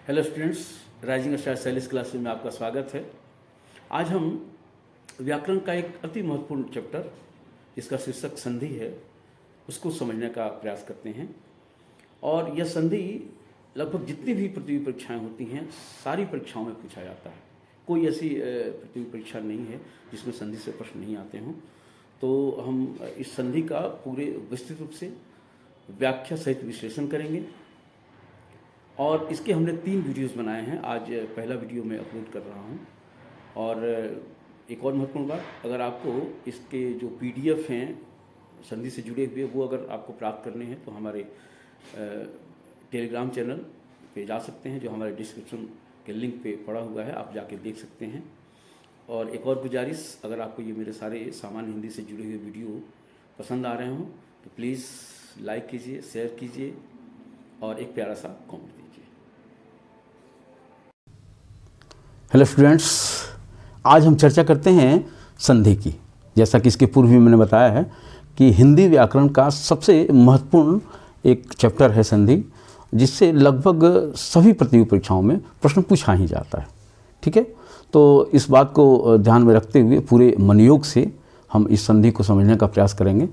Hello students, Rising Star सेलिस classes में आपका स्वागत है। आज हम व्याकरण का एक अति महत्वपूर्ण चैप्टर जिसका शीर्षक संधि है उसको समझने का प्रयास करते हैं। और यह संधि लगभग जितनी भी प्रतियोगी परीक्षाएं होती हैं सारी परीक्षाओं में पूछा जाता है। कोई ऐसी प्रतियोगी परीक्षा नहीं है जिसमें संधि से प्रश्न नहीं आते हों। तो हम इस संधि का पूरे विस्तृत रूप से व्याख्या सहित विश्लेषण करेंगे और इसके हमने 3 वीडियोस बनाए हैं। आज पहला वीडियो मैं अपलोड कर रहा हूं। और एक और महत्वपूर्ण बात, अगर आपको इसके जो PDF हैं संधि से जुड़े हुए वो अगर आपको प्राप्त करने हैं तो हमारे टेलीग्राम चैनल पे जा सकते हैं, जो हमारे डिस्क्रिप्शन के लिंक पे पड़ा हुआ है, आप जाके देख सकते हैं। और एक और गुजारिश, अगर आपको ये मेरे सारे सामान्य हिंदी से जुड़े हुए वीडियो पसंद आ रहे हों तो प्लीज़ लाइक कीजिए, शेयर कीजिए और एक प्यारा सा कमेंट दीजिए। हेलो स्टूडेंट्स, आज हम चर्चा करते हैं संधि की। जैसा कि इसके पूर्व भी मैंने बताया है कि हिंदी व्याकरण का सबसे महत्वपूर्ण एक चैप्टर है संधि, जिससे लगभग सभी प्रतियोगी परीक्षाओं में प्रश्न पूछा ही जाता है। ठीक है, तो इस बात को ध्यान में रखते हुए पूरे मनयोग से हम इस संधि को समझने का प्रयास करेंगे।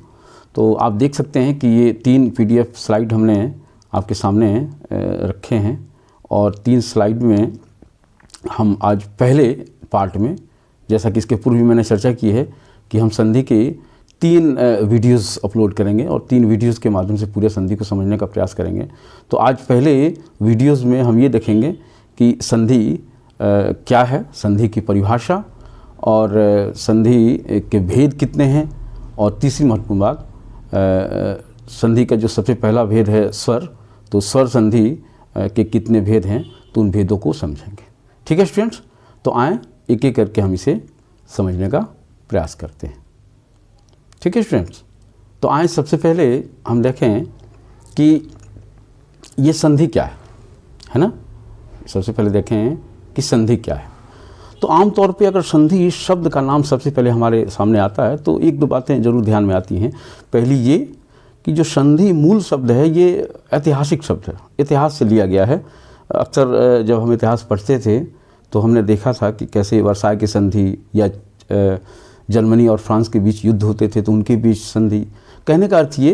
तो आप देख सकते हैं कि ये 3 PDF स्लाइड हमने आपके सामने रखे हैं और 3 स्लाइड में हम आज पहले पार्ट में, जैसा कि इसके पूर्व भी मैंने चर्चा की है कि हम संधि के 3 वीडियोस अपलोड करेंगे और 3 वीडियोस के माध्यम से पूरे संधि को समझने का प्रयास करेंगे। तो आज पहले वीडियोस में हम ये देखेंगे कि संधि क्या है, संधि की परिभाषा और संधि के भेद कितने हैं, और तीसरी महत्वपूर्ण बात, संधि का जो सबसे पहला भेद है स्वर, तो स्वर संधि के कितने भेद हैं, तो उन भेदों को समझेंगे। ठीक है स्टूडेंट्स, तो आएँ एक एक करके हम इसे समझने का प्रयास करते हैं। ठीक है स्टूडेंट्स, तो आएँ सबसे पहले हम देखें कि ये संधि क्या है ना। सबसे पहले देखें कि संधि क्या है। तो आमतौर पे अगर संधि शब्द का नाम सबसे पहले हमारे सामने आता है तो 1-2 बातें जरूर ध्यान में आती हैं। पहली ये कि जो संधि मूल शब्द है ये ऐतिहासिक शब्द है, इतिहास से लिया गया है। अक्सर जब हम इतिहास पढ़ते थे तो हमने देखा था कि कैसे वर्साय की संधि या जर्मनी और फ्रांस के बीच युद्ध होते थे तो उनके बीच संधि। कहने का अर्थ ये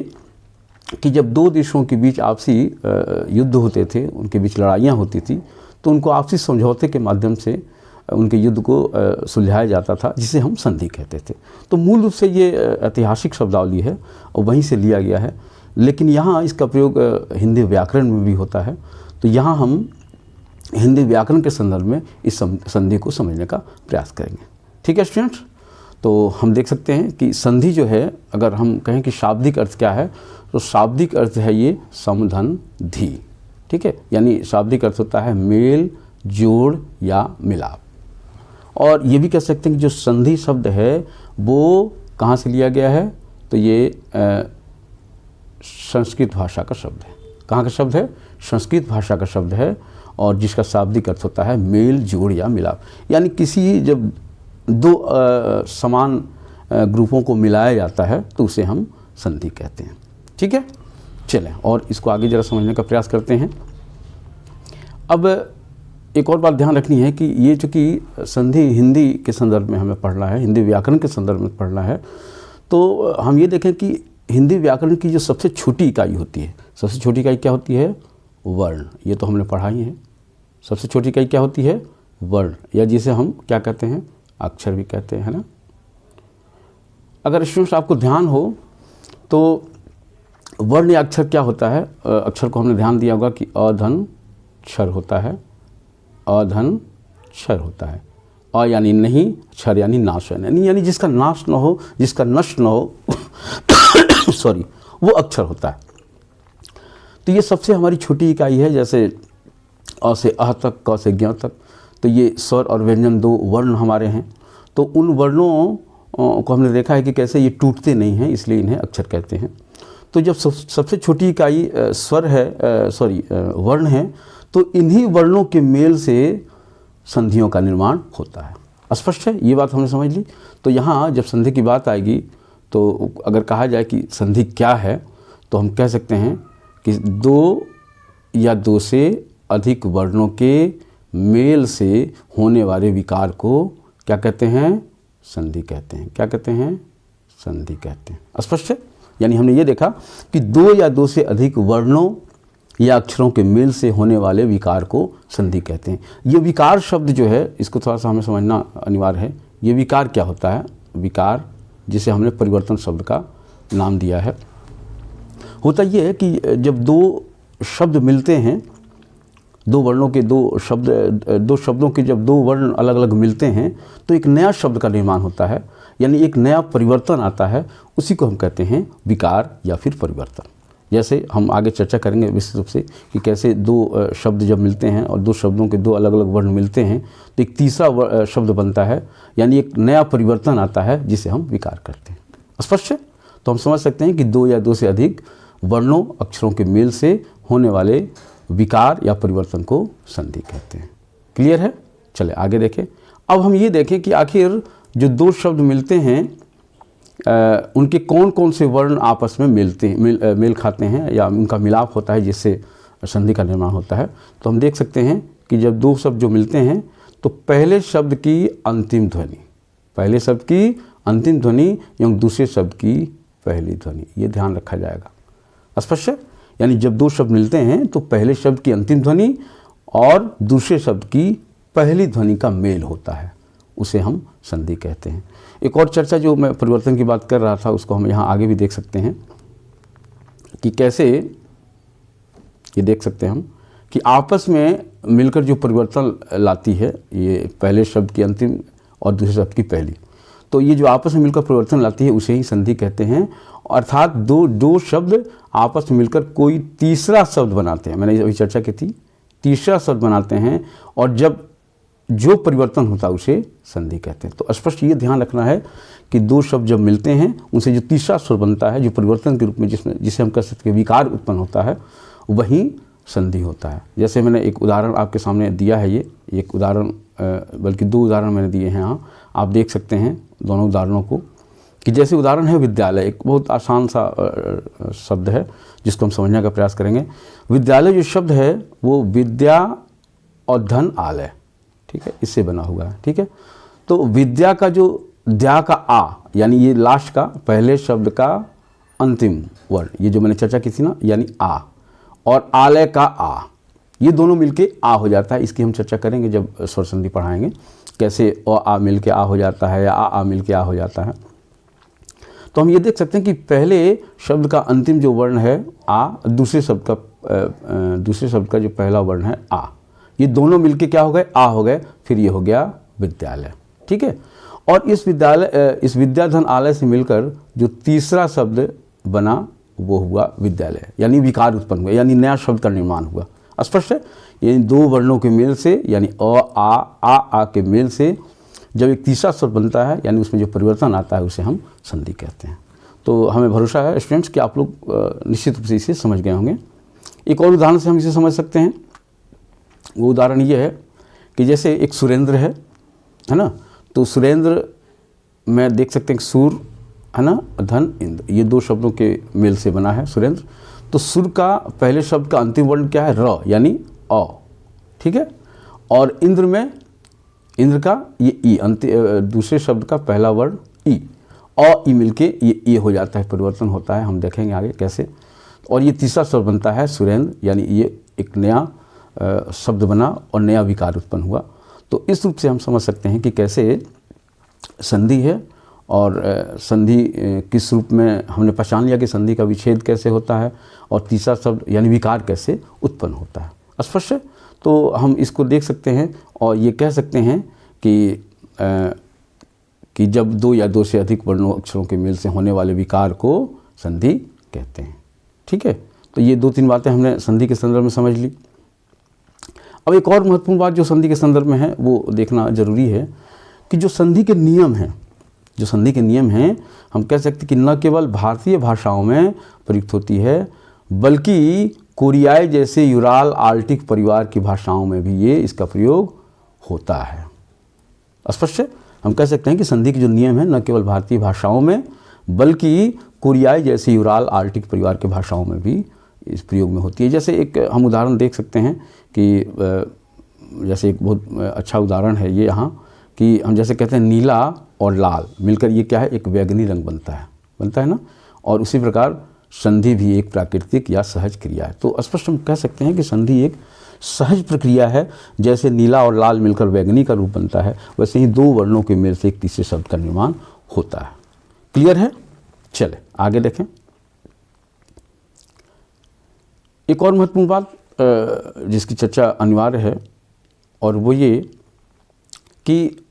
कि जब 2 देशों के बीच आपसी युद्ध होते थे, उनके बीच लड़ाइयाँ होती थी, तो उनको आपसी समझौते के माध्यम से उनके युद्ध को सुलझाया जाता था, जिसे हम संधि कहते थे। तो मूल रूप से ये ऐतिहासिक शब्दावली है और वहीं से लिया गया है। लेकिन यहाँ इसका प्रयोग हिंदी व्याकरण में भी होता है। तो यहाँ हम हिंदी व्याकरण के संदर्भ में इस संधि को समझने का प्रयास करेंगे। ठीक है स्टूडेंट्स, तो हम देख सकते हैं कि संधि जो है, अगर हम कहें कि शाब्दिक अर्थ क्या है, तो शाब्दिक अर्थ है ये समधन धी। ठीक है, यानी शाब्दिक अर्थ होता है मेल, जोड़ या मिलाप। और ये भी कह सकते हैं कि जो संधि शब्द है वो कहाँ से लिया गया है, तो ये संस्कृत भाषा का शब्द है। कहाँ का शब्द है? संस्कृत भाषा का शब्द है, और जिसका शाब्दिक अर्थ होता है मेल, जोड़ या मिलाप। यानी किसी जब 2 समान ग्रुपों को मिलाया जाता है तो उसे हम संधि कहते हैं। ठीक है, चलें और इसको आगे जरा समझने का प्रयास करते हैं। अब एक और बात ध्यान रखनी है कि ये चूँकि संधि हिंदी के संदर्भ में हमें पढ़ना है, हिंदी व्याकरण के संदर्भ में पढ़ना है, तो हम ये देखें कि हिंदी व्याकरण की जो सबसे छोटी इकाई होती है, सबसे छोटी इकाई क्या होती है? वर्ण। ये तो हमने पढ़ा ही है। सबसे छोटी इकाई क्या होती है? वर्ण, या जिसे हम क्या कहते हैं? अक्षर भी कहते हैं, है ना। अगर स्टूडेंट्स आपको ध्यान हो तो वर्ण या अक्षर क्या होता है? अक्षर को हमने ध्यान दिया होगा कि अधन क्षर होता है, अधन क्षर होता है। अ यानी नहीं, क्षर यानी नाश है, यानी जिसका नाश न हो, जिसका नष्ट न हो सॉरी, वो अक्षर होता है। तो ये सबसे हमारी छोटी इकाई है। जैसे अ से अह तक, क से ज्ञ तक, तो ये स्वर और व्यंजन 2 वर्ण हमारे हैं। तो उन वर्णों को हमने देखा है कि कैसे ये टूटते नहीं हैं, इसलिए इन्हें अक्षर कहते हैं। तो जब सबसे छोटी इकाई स्वर है, वर्ण है, तो इन्हीं वर्णों के मेल से संधियों का निर्माण होता है। स्पष्ट है, ये बात हमने समझ ली। तो यहाँ जब संधि की बात आएगी तो अगर कहा जाए कि संधि क्या है, तो हम कह सकते हैं कि 2 या 2 से अधिक वर्णों के मेल से होने वाले विकार को क्या कहते हैं? संधि कहते हैं। क्या कहते हैं? संधि कहते हैं। स्पष्ट है? यानी हमने ये देखा कि दो या दो से अधिक वर्णों या अक्षरों के मेल से होने वाले विकार को संधि कहते हैं। ये विकार शब्द जो है इसको थोड़ा सा हमें समझना अनिवार्य है। ये विकार क्या होता है? विकार जिसे हमने परिवर्तन शब्द का नाम दिया है, होता ये है कि जब दो शब्द मिलते हैं, दो वर्णों के दो शब्दों के जब दो वर्ण अलग अलग मिलते हैं तो एक नया शब्द का निर्माण होता है, यानी एक नया परिवर्तन आता है। उसी को हम कहते हैं विकार या फिर परिवर्तन। जैसे हम आगे चर्चा करेंगे विशेष रूप से कि कैसे दो शब्द जब मिलते हैं और दो शब्दों के दो अलग अलग वर्ण मिलते हैं तो एक तीसरा शब्द बनता है, यानी एक नया परिवर्तन आता है जिसे हम विकार करते हैं। स्पष्ट है? तो हम समझ सकते हैं कि दो या दो से अधिक वर्णों अक्षरों के मेल से होने वाले विकार या परिवर्तन को संधि कहते हैं। क्लियर है? चले आगे देखें। अब हम ये देखें कि आखिर जो दो शब्द मिलते हैं उनके कौन कौन से वर्ण आपस में मेल खाते हैं या उनका मिलाप होता है जिससे संधि का निर्माण होता है। तो हम देख सकते हैं कि जब दो शब्द जो मिलते हैं तो पहले शब्द की अंतिम ध्वनि एवं दूसरे शब्द की पहली ध्वनि, ये ध्यान रखा जाएगा। स्पष्ट है? यानी जब दो शब्द मिलते हैं तो पहले शब्द की अंतिम ध्वनि और दूसरे शब्द की पहली ध्वनि का मेल होता है, उसे हम संधि कहते हैं। एक और चर्चा जो मैं परिवर्तन की बात कर रहा था उसको हम यहाँ आगे भी देख सकते हैं कि कैसे ये देख सकते हैं हम कि आपस में मिलकर जो परिवर्तन लाती है, ये पहले शब्द की अंतिम और दूसरे शब्द की पहली, तो ये जो आपस में मिलकर परिवर्तन लाती है उसे ही संधि कहते हैं। अर्थात दो शब्द आपस में मिलकर कोई तीसरा शब्द बनाते हैं। मैंने अभी चर्चा की थी, तीसरा शब्द बनाते हैं और जब जो परिवर्तन होता है उसे संधि कहते हैं। तो स्पष्ट ये ध्यान रखना है कि दो शब्द जब मिलते हैं उनसे जो तीसरा स्वर बनता है, जो परिवर्तन के रूप में जिसे हम कह सकते हैं विकार उत्पन्न होता है, वही संधि होता है। जैसे मैंने एक उदाहरण आपके सामने दिया है, ये एक उदाहरण बल्कि दो उदाहरण मैंने दिए हैं यहाँ, आप देख सकते हैं दोनों उदाहरणों को। कि जैसे उदाहरण है विद्यालय, एक बहुत आसान सा शब्द है जिसको हम समझने का प्रयास करेंगे। विद्यालय जो शब्द है वो विद्या और धन आलय, ठीक है, इससे बना हुआ है। ठीक है, तो विद्या का जो द्या का आ, यानी ये लास्ट का पहले शब्द का अंतिम वर्ण, ये जो मैंने चर्चा की थी ना, यानी आ, और आलय का आ, ये दोनों मिलके आ हो जाता है। इसकी हम चर्चा करेंगे जब स्वर संधि पढ़ाएंगे, कैसे आ मिलके आ हो जाता है या आ मिलके आ हो जाता है। तो हम ये देख सकते हैं कि पहले शब्द का अंतिम जो वर्ण है आ, दूसरे शब्द का जो पहला वर्ण है आ, ये दोनों मिलके क्या हो गए? आ हो गए। फिर ये हो गया विद्यालय। ठीक है, और इस विद्याधन आलय से मिलकर जो तीसरा शब्द बना वो हुआ विद्यालय, यानी विकार उत्पन्न हुआ, यानी नया शब्द का निर्माण हुआ। स्पष्ट है? यानी दो वर्णों के मेल से, यानी आ के मेल से जब एक तीसरा स्वर बनता है, यानी उसमें जो परिवर्तन आता है उसे हम संधि कहते हैं। तो हमें भरोसा है स्टूडेंट्स कि आप लोग निश्चित रूप से इसे समझ गए होंगे। एक और उदाहरण से हम इसे समझ सकते हैं। वो उदाहरण ये है कि जैसे एक सुरेंद्र है ना, तो सुरेंद्र में देख सकते हैं कि सूर है ना, धन इंद्र, ये दो शब्दों के मेल से बना है सुरेंद्र। तो सुर का पहले शब्द का अंतिम वर्ण क्या है? र, यानी अ। ठीक है, और इंद्र में इंद्र का ये ई, दूसरे शब्द का पहला वर्ण ई, अ ई मिलके ये हो जाता है, परिवर्तन होता है। हम देखेंगे आगे कैसे। और ये तीसरा शब्द बनता है सुरेंद्र, यानी ये एक नया शब्द बना और नया विकार उत्पन्न हुआ। तो इस रूप से हम समझ सकते हैं कि कैसे संधि है और संधि किस रूप में हमने पहचान लिया कि संधि का विच्छेद कैसे होता है और तीसरा शब्द यानी विकार कैसे उत्पन्न होता है। स्पष्ट है? तो हम इसको देख सकते हैं और ये कह सकते हैं कि जब दो या दो से अधिक वर्णों अक्षरों के मेल से होने वाले विकार को संधि कहते हैं। ठीक है, तो ये दो तीन बातें हमने संधि के संदर्भ में समझ ली। अब एक और महत्वपूर्ण बात जो संधि के संदर्भ में है वो देखना जरूरी है कि जो संधि के नियम हैं, हम कह सकते हैं कि न केवल भारतीय भाषाओं में प्रयुक्त होती है बल्कि कोरियाई जैसे यूराल आल्टिक परिवार की भाषाओं में भी ये इसका प्रयोग होता है। स्पष्ट है? हम कह सकते हैं कि संधि के जो नियम है न केवल भारतीय भाषाओं में बल्कि कोरियाई जैसे यूराल आल्टिक परिवार की भाषाओं में भी इस प्रयोग में होती है। जैसे एक हम उदाहरण देख सकते हैं कि जैसे एक बहुत अच्छा उदाहरण है ये यहाँ कि हम जैसे कहते हैं नीला और लाल मिलकर ये क्या है, एक बैंगनी रंग बनता है ना। और उसी प्रकार संधि भी एक प्राकृतिक या सहज क्रिया है। तो स्पष्ट हम कह सकते हैं कि संधि एक सहज प्रक्रिया है। जैसे नीला और लाल मिलकर बैंगनी का रूप बनता है, वैसे ही दो वर्णों के मेल से एक तीसरे शब्द का निर्माण होता है। क्लियर है? चले आगे देखें। एक और महत्वपूर्ण बात जिसकी चर्चा अनिवार्य है और वो ये कि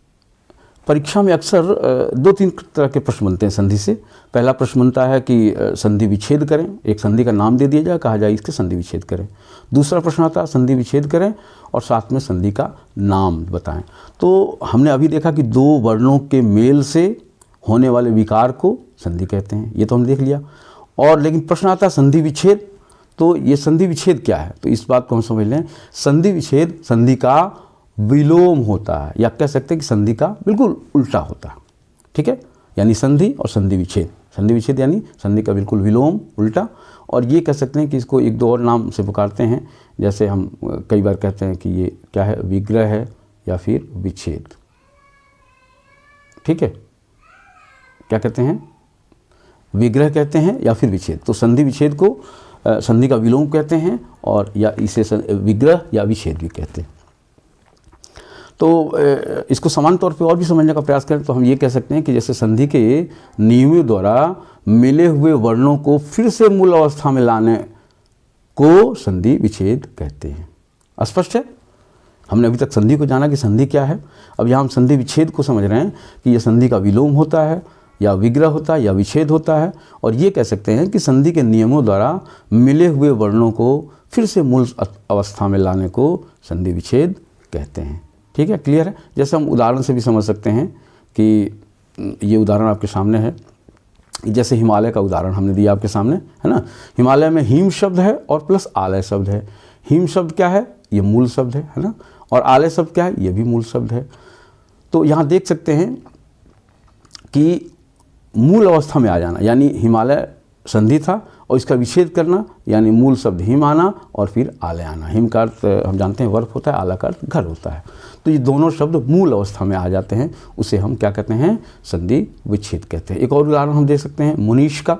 परीक्षा में अक्सर 2-3 तरह के प्रश्न बनते हैं संधि से। पहला प्रश्न बनता है कि संधि विच्छेद करें, एक संधि का नाम दे दिया जाए, कहा जाए इसके संधि विच्छेद करें। दूसरा प्रश्न आता है संधि विच्छेद करें और साथ में संधि का नाम बताएं। तो हमने अभी देखा कि दो वर्णों के मेल से होने वाले विकार को संधि कहते हैं, ये तो हमने देख लिया। और लेकिन प्रश्न आता है संधि विच्छेद, तो ये संधि विच्छेद क्या है? तो इस बात को हम समझ लें। संधि विच्छेद संधि का विलोम होता है, या कह सकते हैं कि संधि का बिल्कुल उल्टा होता है। ठीक है, यानी संधि और संधि विच्छेद। संधि विच्छेद यानी संधि का बिल्कुल विलोम, उल्टा। और ये कह सकते हैं कि इसको एक दो और नाम से पुकारते हैं। जैसे हम कई बार कहते हैं कि ये क्या है, विग्रह है या फिर विच्छेद। ठीक है, क्या कहते हैं? विग्रह कहते हैं या फिर विच्छेद। तो संधि विच्छेद को संधि का विलोम कहते हैं और या इसे विग्रह या विच्छेद भी कहते हैं। तो इसको समान तौर पे और भी समझने का प्रयास करें तो हम ये कह सकते हैं कि जैसे संधि के नियमों द्वारा मिले हुए वर्णों को फिर से मूल अवस्था में लाने को संधि विच्छेद कहते हैं। स्पष्ट है? हमने अभी तक संधि को जाना कि संधि क्या है। अब यहाँ हम संधि विच्छेद को समझ रहे हैं कि यह संधि का विलोम होता है या विग्रह होता है या विच्छेद होता है। और ये कह सकते हैं कि संधि के नियमों द्वारा मिले हुए वर्णों को फिर से मूल अवस्था में लाने को संधि विच्छेद कहते हैं। ठीक है, क्लियर है? जैसे हम उदाहरण से भी समझ सकते हैं कि ये उदाहरण आपके सामने है। जैसे हिमालय का उदाहरण हमने दिया आपके सामने, है ना। हिमालय में हिम शब्द है और प्लस आलय शब्द है। हिम शब्द क्या है? ये मूल शब्द है ना। और आलय शब्द क्या है? ये भी मूल शब्द है। तो यहाँ देख सकते हैं कि मूल अवस्था में आ जाना यानी हिमालय संधि था और इसका विच्छेद करना यानी मूल शब्द हिम आना और फिर आलय आना। हिम का अर्थ हम जानते हैं वर्फ होता है, आलय का अर्थ घर होता है। तो ये दोनों शब्द मूल अवस्था में आ जाते हैं, उसे हम क्या कहते हैं? संधि विच्छेद कहते हैं। एक और उदाहरण हम देख सकते हैं मुनीश का।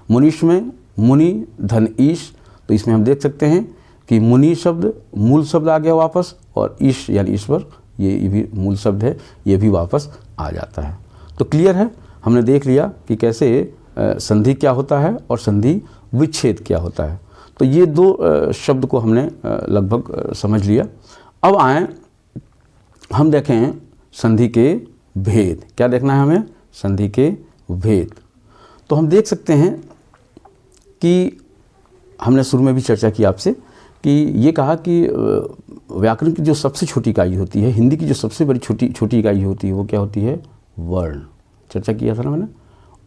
मुनीश में मुनि धन ईश, तो इसमें हम देख सकते हैं कि मुनि शब्द मूल शब्द आ गया वापस और ईश यानी ईश्वर ये भी मूल शब्द है, ये भी वापस आ जाता है। तो क्लियर है? हमने देख लिया कि कैसे संधि क्या होता है और संधि विच्छेद क्या होता है। तो ये दो शब्द को हमने लगभग समझ लिया। अब आए हम देखें संधि के भेद। क्या देखना है हमें? संधि के भेद। तो हम देख सकते हैं कि हमने शुरू में भी चर्चा की आपसे कि ये कहा कि व्याकरण की जो सबसे छोटी इकाई होती है, हिंदी की जो सबसे बड़ी छोटी इकाई होती है वो क्या होती है? वर्ण। चर्चा किया था ना मैंने।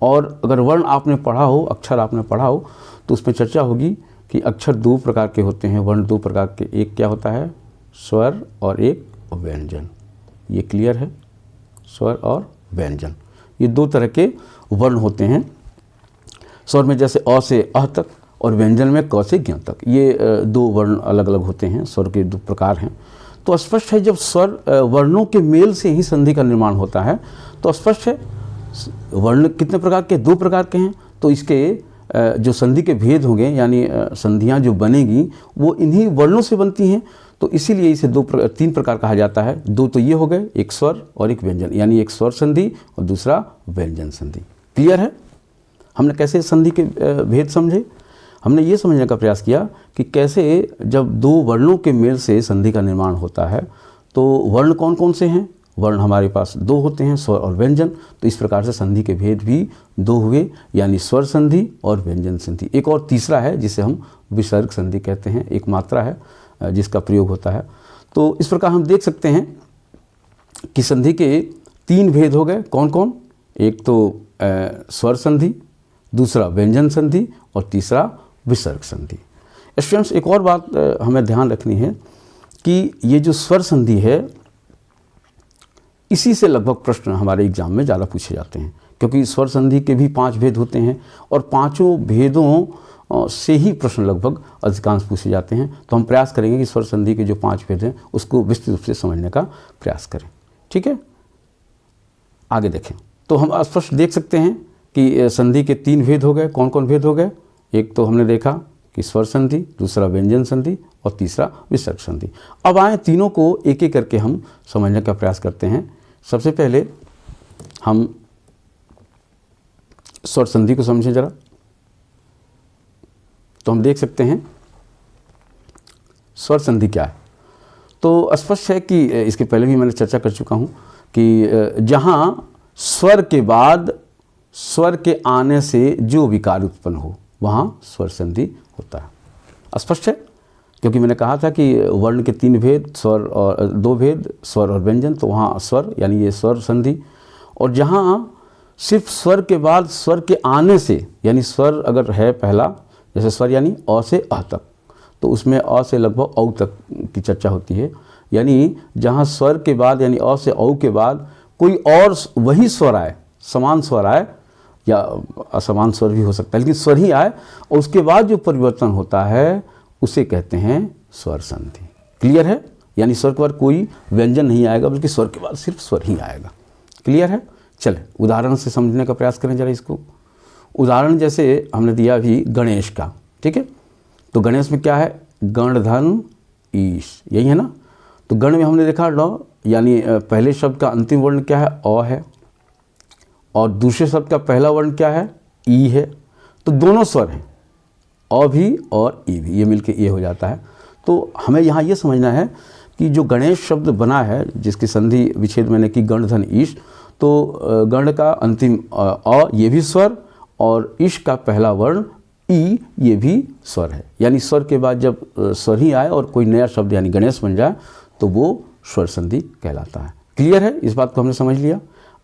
और अगर वर्ण आपने पढ़ा हो, अक्षर आपने पढ़ा हो, तो उसमें चर्चा होगी कि अक्षर दो प्रकार के होते हैं, वर्ण दो प्रकार के। एक क्या होता है? स्वर और एक व्यंजन। ये क्लियर है? स्वर और व्यंजन ये दो तरह के वर्ण होते हैं। स्वर में जैसे अ से अह तक और व्यंजन में क से ज्ञ तक, ये दो वर्ण अलग अलग होते हैं। स्वर के दो प्रकार हैं। तो स्पष्ट है जब स्वर वर्णों के मेल से ही संधि का निर्माण होता है तो स्पष्ट है वर्ण कितने प्रकार के? दो प्रकार के हैं। तो इसके जो संधि के भेद होंगे यानी संधियाँ जो बनेगी वो इन्हीं वर्णों से बनती हैं। तो इसीलिए इसे तीन प्रकार कहा जाता है। दो तो ये हो गए, एक स्वर और एक व्यंजन, यानी एक स्वर संधि और दूसरा व्यंजन संधि। क्लियर है? हमने कैसे संधि के भेद समझे? हमने ये समझने का प्रयास किया कि कैसे जब दो वर्णों के मेल से संधि का निर्माण होता है तो वर्ण कौन कौन से हैं? वर्ण हमारे पास दो होते हैं, स्वर और व्यंजन। तो इस प्रकार से संधि के भेद भी दो हुए, यानी स्वर संधि और व्यंजन संधि। एक और तीसरा है जिसे हम विसर्ग संधि कहते हैं, एक मात्रा है जिसका प्रयोग होता है। तो इस प्रकार हम देख सकते हैं कि संधि के तीन भेद हो गए। कौन कौन? एक तो स्वर संधि, दूसरा व्यंजन संधि और तीसरा विसर्ग संधि। स्टूडेंट्स, एक और बात हमें ध्यान रखनी है कि ये जो स्वर संधि है इसी से लगभग प्रश्न हमारे एग्जाम में ज़्यादा पूछे जाते हैं, क्योंकि स्वर संधि के भी 5 भेद होते हैं और पांचों भेदों से ही प्रश्न लगभग अधिकांश पूछे जाते हैं। तो हम प्रयास करेंगे कि स्वर संधि के जो 5 भेद हैं उसको विस्तृत रूप से समझने का प्रयास करें। ठीक है, आगे देखें तो हम स्पष्ट देख सकते हैं कि संधि के 3 भेद हो गए। कौन कौन भेद हो गए? एक तो हमने देखा कि स्वर संधि, दूसरा व्यंजन संधि और तीसरा विसर्ग संधि। अब आए तीनों को एक एक करके हम समझने का प्रयास करते हैं। सबसे पहले हम स्वर संधि को समझें जरा। तो हम देख सकते हैं स्वर संधि क्या है। तो स्पष्ट है कि इसके पहले भी मैंने चर्चा कर चुका हूँ कि जहाँ स्वर के बाद स्वर के आने से जो विकार उत्पन्न हो वहाँ स्वर संधि होता है। स्पष्ट है, क्योंकि मैंने कहा था कि वर्ण के 3 भेद, स्वर और 2 भेद, स्वर और व्यंजन, तो वहाँ स्वर यानी ये स्वर संधि। और जहाँ सिर्फ स्वर के बाद स्वर के आने से, यानी स्वर अगर है पहला, जैसे स्वर यानी अ से अ तक, तो उसमें अ से लगभग औ तक की चर्चा होती है। यानी जहाँ स्वर के बाद यानी अ से औ के बाद कोई और वही स्वर आए, समान स्वर आए या असमान स्वर भी हो सकता है, लेकिन स्वर ही आए और उसके बाद जो परिवर्तन होता है उसे कहते हैं स्वर संधि। क्लियर है? यानी स्वर के बाद कोई व्यंजन नहीं आएगा बल्कि स्वर के बाद सिर्फ स्वर ही आएगा। क्लियर है? चले उदाहरण से समझने का प्रयास करें जरा इसको। उदाहरण जैसे हमने दिया अभी गणेश का। ठीक है, तो गणेश में क्या है? गण धन ईश, यही है ना। तो गण में हमने देखा ड, यानी पहले शब्द का अंतिम वर्ण क्या है? अ है, और दूसरे शब्द का पहला वर्ण क्या है? ई है। तो दोनों स्वर हैं, अ भी और ई भी, ये मिलके ये हो जाता है। तो हमें यहाँ ये समझना है कि जो गणेश शब्द बना है, जिसकी संधि विच्छेद मैंने की गण धन ईश, तो गण का अंतिम अ ये भी स्वर और ईश का पहला वर्ण ई ये भी स्वर है। यानी स्वर के बाद जब स्वर ही आए और कोई नया शब्द यानी गणेश बन जाए तो वो स्वर संधि कहलाता है। क्लियर है? इस बात को हमने समझ लिया।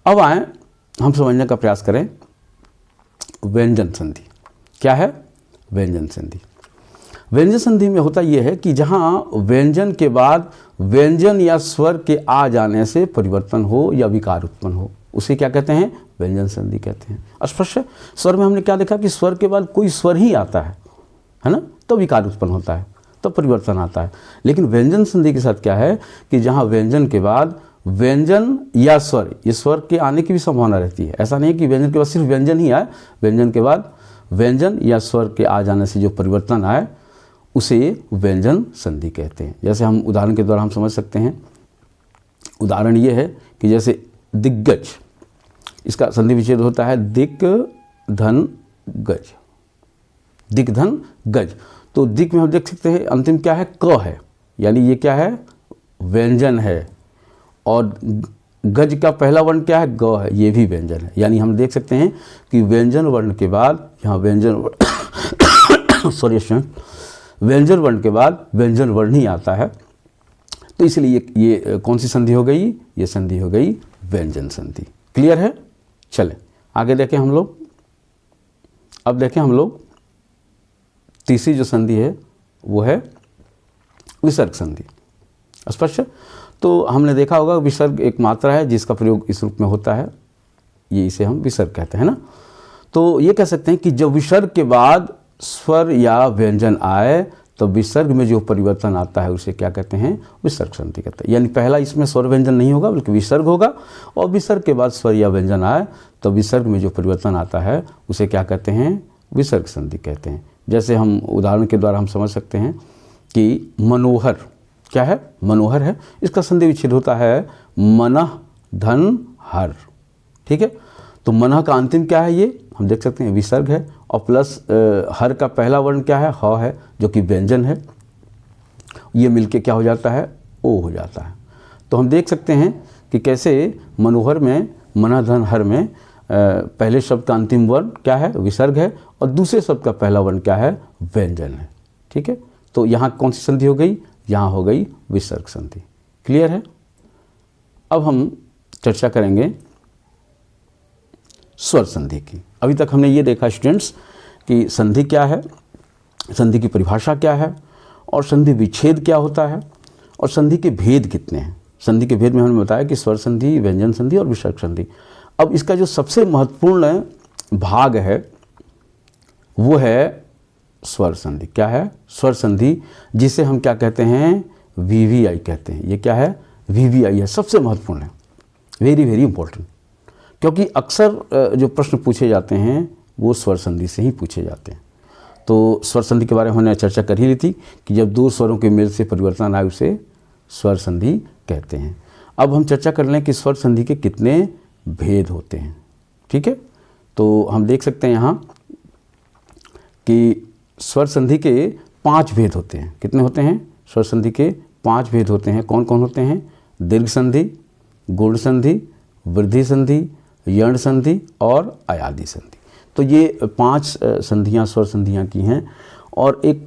अब आए हम समझने का प्रयास करें व्यंजन संधि। क्या है व्यंजन संधि? व्यंजन संधि में होता यह है कि जहाँ व्यंजन के बाद व्यंजन या स्वर के आ जाने से परिवर्तन हो या विकार उत्पन्न हो, उसे क्या कहते हैं? व्यंजन संधि कहते हैं। स्पष्ट है? स्वर में हमने क्या देखा कि स्वर के बाद कोई स्वर ही आता है ना, तो विकार उत्पन्न होता है, तो परिवर्तन आता है। लेकिन व्यंजन संधि के साथ क्या है कि जहाँ व्यंजन के बाद व्यंजन या स्वर, ये स्वर के आने की भी संभावना रहती है। ऐसा नहीं है कि व्यंजन के बाद सिर्फ व्यंजन ही आए, व्यंजन के बाद व्यंजन या स्वर के आ जाने से जो परिवर्तन आए उसे व्यंजन संधि कहते हैं। जैसे हम उदाहरण के द्वारा हम समझ सकते हैं। उदाहरण ये है कि जैसे दिग्गज, इसका संधि विच्छेद होता है दिक धन गज, दिक धन गज। तो दिक में हम देख सकते हैं अंतिम क्या है? क है, यानी ये क्या है? व्यंजन है। और गज का पहला वर्ण क्या है? ग है, ये भी व्यंजन है। यानी हम देख सकते हैं कि व्यंजन वर्ण के बाद यहाँ व्यंजन सॉरी स्टूडेंट, व्यंजन वर्ण के बाद व्यंजन वर्ण ही आता है। तो इसलिए ये कौन सी संधि हो गई? ये संधि हो गई व्यंजन संधि। क्लियर है? चले आगे देखें हम लोग। अब देखें हम लोग तीसरी जो संधि है वो है विसर्ग संधि। स्पष्ट है? तो हमने देखा होगा विसर्ग एक मात्रा है जिसका प्रयोग इस रूप में होता है, ये इसे हम विसर्ग कहते हैं ना। तो ये कह सकते हैं कि जब विसर्ग के बाद स्वर या व्यंजन आए तो विसर्ग में जो परिवर्तन आता है उसे क्या कहते हैं? विसर्ग संधि कहते हैं। यानी पहला इसमें स्वर व्यंजन नहीं होगा बल्कि विसर्ग होगा, और विसर्ग के बाद स्वर या व्यंजन आए तो विसर्ग में जो परिवर्तन आता है उसे क्या कहते हैं? विसर्ग संधि कहते हैं। जैसे हम उदाहरण के द्वारा हम समझ सकते हैं कि मनोहर, क्या है? मनोहर है, इसका संधि विच्छेद होता है मनः धन हर। ठीक है, तो मनः का अंतिम क्या है? ये हम देख सकते हैं विसर्ग है, और प्लस हर का पहला वर्ण क्या है? ह है, जो कि व्यंजन है। ये मिलके क्या हो जाता है? ओ हो जाता है। तो हम देख सकते हैं कि कैसे मनोहर में, मनः धन हर में पहले शब्द का अंतिम वर्ण क्या है? विसर्ग है, और दूसरे शब्द का पहला वर्ण क्या है? व्यंजन है। ठीक है, तो यहाँ कौन सी संधि हो गई? यहाँ हो गई विसर्ग संधि। क्लियर है? अब हम चर्चा करेंगे स्वर संधि की। अभी तक हमने ये देखा स्टूडेंट्स कि संधि क्या है, संधि की परिभाषा क्या है, और संधि विच्छेद क्या होता है, और संधि के भेद कितने हैं। संधि के भेद में हमने बताया कि स्वर संधि, व्यंजन संधि और विसर्ग संधि। अब इसका जो सबसे महत्वपूर्ण भाग है वो है स्वर संधि। क्या है? स्वर संधि, जिसे हम क्या कहते हैं? वीवीआई कहते हैं। ये क्या है? वीवीआई है, सबसे महत्वपूर्ण है, वेरी वेरी इंपॉर्टेंट, क्योंकि अक्सर जो प्रश्न पूछे जाते हैं वो स्वर संधि से ही पूछे जाते हैं। तो स्वर संधि के बारे में हमने चर्चा कर ही ली थी कि जब दो स्वरों के मेल से परिवर्तन आए उसे स्वर संधि कहते हैं। अब हम चर्चा कर लें कि स्वर संधि के कितने भेद होते हैं। ठीक है, तो हम देख सकते हैं यहाँ कि स्वर संधि के 5 भेद होते हैं। कितने होते हैं? स्वर संधि के 5 भेद होते हैं। कौन कौन होते हैं? दीर्घ संधि, गुण संधि, वृद्धि संधि, यण संधि और अयादि संधि। तो ये 5 संधियाँ स्वर संधियाँ की हैं। और एक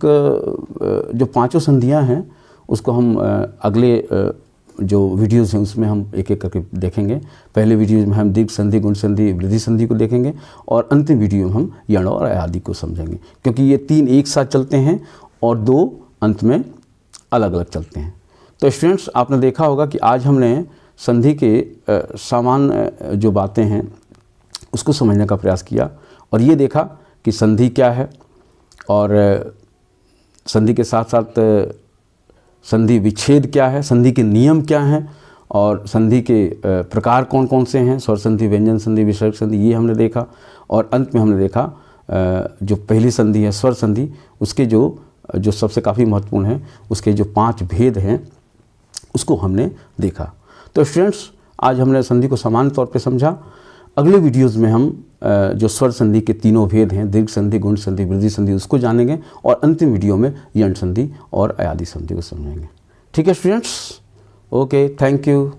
जो 5 संधियाँ हैं उसको हम अगले जो वीडियोज़ हैं उसमें हम एक एक करके देखेंगे। पहले वीडियोज़ में हम दीर्घ संधि, गुण संधि, वृद्धि संधि को देखेंगे और अंतिम वीडियो में हम यण और अयादि को समझेंगे, क्योंकि ये 3 एक साथ चलते हैं और 2 अंत में अलग अलग चलते हैं। तो स्टूडेंट्स, आपने देखा होगा कि आज हमने संधि के सामान्य जो बातें हैं उसको समझने का प्रयास किया और ये देखा कि संधि क्या है और संधि के साथ साथ संधि विच्छेद क्या है, संधि के नियम क्या हैं और संधि के प्रकार कौन कौन से हैं, स्वर संधि, व्यंजन संधि, विसर्ग संधि, ये हमने देखा। और अंत में हमने देखा जो पहली संधि है स्वर संधि, उसके जो सबसे काफ़ी महत्वपूर्ण है, उसके जो 5 भेद हैं उसको हमने देखा। तो स्टूडेंट्स, आज हमने संधि को सामान्य तौर पे समझा। अगले वीडियोज़ में हम जो स्वर संधि के 3 भेद हैं, दीर्घ संधि, गुण संधि, वृद्धि संधि, उसको जानेंगे और अंतिम वीडियो में यण संधि और अयादि संधि को समझेंगे। ठीक है स्टूडेंट्स? Okay, thank you.